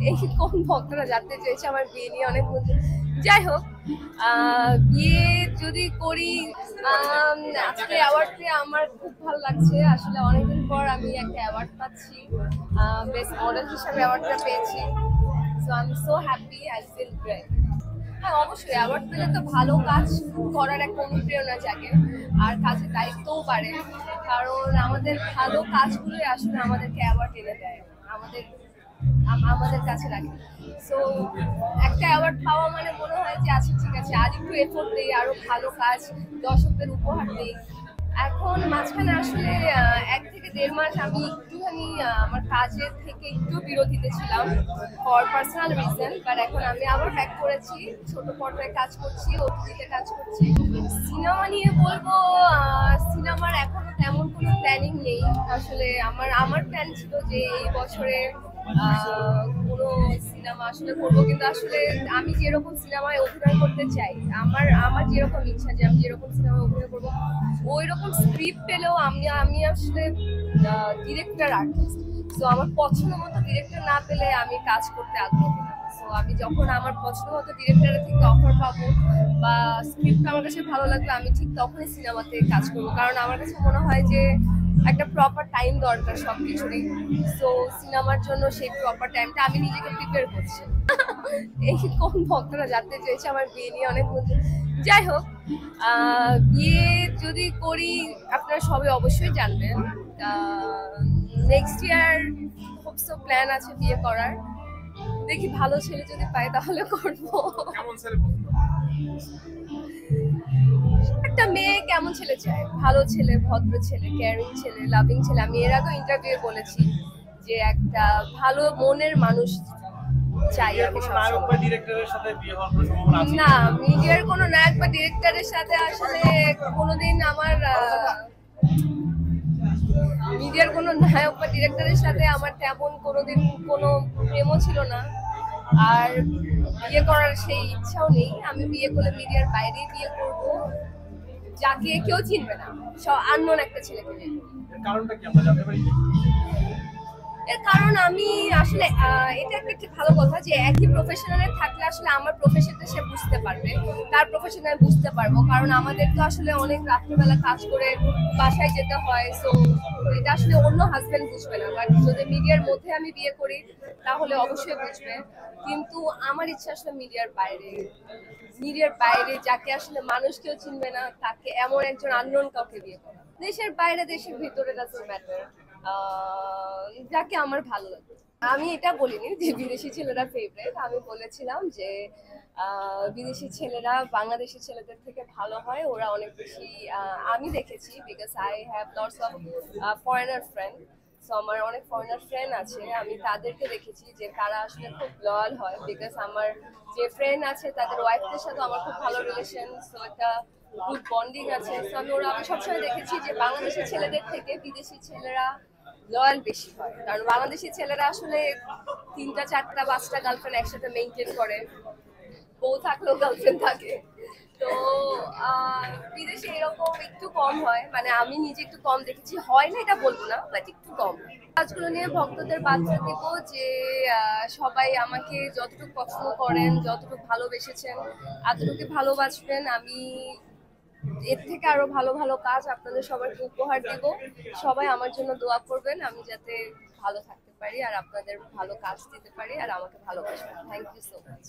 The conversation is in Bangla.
এই কোন ভক্তরা জানতে চেয়েছে আমার বিয়ে নিয়ে অনেক যাই হোক বিয়ে যদি করি আজকে অ্যাওয়ার্ড পেয়ে আমার খুব ভালো লাগছে। আসলে অনেকদিন পর আমি একটা অ্যাওয়ার্ড পাচ্ছি, বেস্ট মডেল হিসাবে অ্যাওয়ার্ডটা পেয়েছি। So I am so happy, I feel great. হ্যাঁ অবশ্যই অ্যাওয়ার্ড পেলে তো ভালো কাজ করার একটা অনুপ্রেরণা জাগে আর কাজের দায়িত্বও বাড়ে, কারণ আমাদের ভালো কাজগুলোই আসলে আমাদেরকে অ্যাওয়ার্ড এনে দেয়, আমাদের আমাদের কাছে রাখে। সো একটা অ্যাওয়ার্ড পাওয়া মানে মনে হয় যে আচ্ছা ঠিক আছে আর একটু এফোর্ট দিই, আরো ভালো কাজ দর্শকদের উপহার দিই। এখন মাঝখানে আসলে 1 থেকে 1.5 মাস আমি একটুখানি আমার কাজের থেকে একটু বিরতিতে ছিলাম ফর পার্সোনাল রিজন, বাট এখন আমি আবার ব্যাক করেছি, ছোট পর্দায় কাজ করছি, ওটিটিতে কাজ করছি। সিনেমা নিয়ে বলবো সিনেমার এখনো তেমন কোনো প্ল্যানিং নেই। আসলে আমার প্ল্যান ছিল যে এই বছরে কোনো সিনেমা আসলে করবো, কিন্তু আসলে আমি যেরকম সিনেমায় অভিনয় করতে চাই, আমার যেরকম ইচ্ছা যে আমি যেরকম সিনেমায় অভিনয় করবো ওই রকম স্ক্রিপ্ট পেলেও আমি আসলে ডিরেক্টর আর্টিস্ট। তো আমার পছন্দ মতো ডিরেক্টর না পেলে আমি কাজ করতে আগ্রহী না। তো আমি যখন আমার পছন্দ মতো ডিরেক্টরের থেকে অফার পাবো বা স্ক্রিপ্ট আমার কাছে ভালো লাগবে, আমি ঠিক তখনই সিনেমাতে কাজ করবো, কারণ আমার কাছে মনে হয় যে একটা প্রপার টাইম দরকার সবকিছুরই। সো সিনেমার জন্য সেই প্রপার টাইমটা আমি নিজেকে প্রিপেয়ার করছি। এই কোন ভক্তরা জানতে চেয়েছে আমার বিয়ে নিয়ে অনেক যাই হোক বিয়ে যদি করি আপনারা সবাই অবশ্যই জানবেন। নেক্সট ইয়ার খুব সো প্ল্যান আছে বিয়ে করার, দেখি ভালো ছেলে যদি পাই তাহলে করবো। একটা মেয়ে কেমন ছেলে চায়? ভালো ছেলে, ভদ্র ছেলে, কেয়ারিং ছেলে, লাভিং ছেলে। আমি এর আগেও ইন্টারভিউ বলেছি যে একটা ভালো মনের মানুষ চাই। না, মিডিয়ার কোনো নায়ক বা ডিরেক্টরের সাথে আসলে কোনোদিন আমার মিডিয়ার কোনো নায়ক বা ডিরেক্টরের সাথে আমার তেমন কোনোদিন কোনো প্রেমও ছিল না, আর বিয়ে করার সেই ইচ্ছাও নেই। আমি বিয়ে করলে মিডিয়ার বাইরেই বিয়ে করব, যাকে কেউ চিনবে না, সব আননোন একটা ছেলেকে বিয়ে করব। এর কারণ আমি আসলে এটা একটা ভালো কথা যে একই প্রফেশনালে থাকলে আসলে আমার প্রফেশনটা সে বুঝতে পারবে, তার প্রফেশনে আমি বুঝতে পারবো, কারণ আমাদের তো আসলে অনেক রাত্রিবেলা কাজ করে বাসায় যেতে হয়। সো এটা আসলে অন্য হাজবেন্ড বুঝবে না, বাট যদি মিডিয়ার মধ্যে আমি বিয়ে করি তাহলে অবশ্যই বুঝবে। কিন্তু আমার ইচ্ছা আসলে মিডিয়ার বাইরে যাকে আসলে মানুষ কেউ চিনবে না, তাকে এমন একজন আননোন কাউকে বিয়ে করা। দেশের বাইরে দেশের ভিতরে ডাজন্ট ম্যাটার, যাকে আমার ভালো লাগে। আমি এটা বলিনি যে বিদেশি ছেলেরা ফেভারিট, আমি বলেছিলাম যে বিদেশি ছেলেরা বাংলাদেশি ছেলেদের থেকে ভালো হয়, ওরা অনেক বেশি আমি দেখেছি, because I have lots of foreigner friend. So আমার অনেক ফরেনার ফ্রেন্ড আছে, আমি তাদেরকে দেখেছি যে তারা আসলে খুব লয়াল হয়, বিকজ আমার যে ফ্রেন্ড আছে তাদের ওয়াইফদের সাথে আমার খুব ভালো রিলেশন, সো একটা গুড বন্ডিং আছে। সো আমি সবসময় দেখেছি যে বাংলাদেশের ছেলেদের থেকে বিদেশি ছেলেরা লয়াল বেশি হয়, কারণ বাংলাদেশি ছেলেরা আসলে 3টা 4টা 5টা গার্লফ্রেন্ড একসাথে মেনটেন করে, বউ থাকলেও গার্লফ্রেন্ড থাকে। তো বিদেশে এরকম একটু কম হয়, মানে আমি নিজে একটু কম দেখেছি, হয় না এটা বলবো না, বাট একটু কম। কাজগুলো নিয়ে ভক্তদের বার্তা দিব যে সবাই আমাকে যতটুকু পছন্দ করেন, যতটুকু ভালোবেসেছেন, এতটুকু ভালোবাসবেন। আমি এর থেকে আরো ভালো ভালো কাজ আপনাদের সবাইকে উপহার দিব। সবাই আমার জন্য দোয়া করবেন, আমি যাতে ভালো থাকতে পারি আর আপনাদের ভালো কাজ দিতে পারি আর আমাকে ভালোবাসবেন। Thank you so much.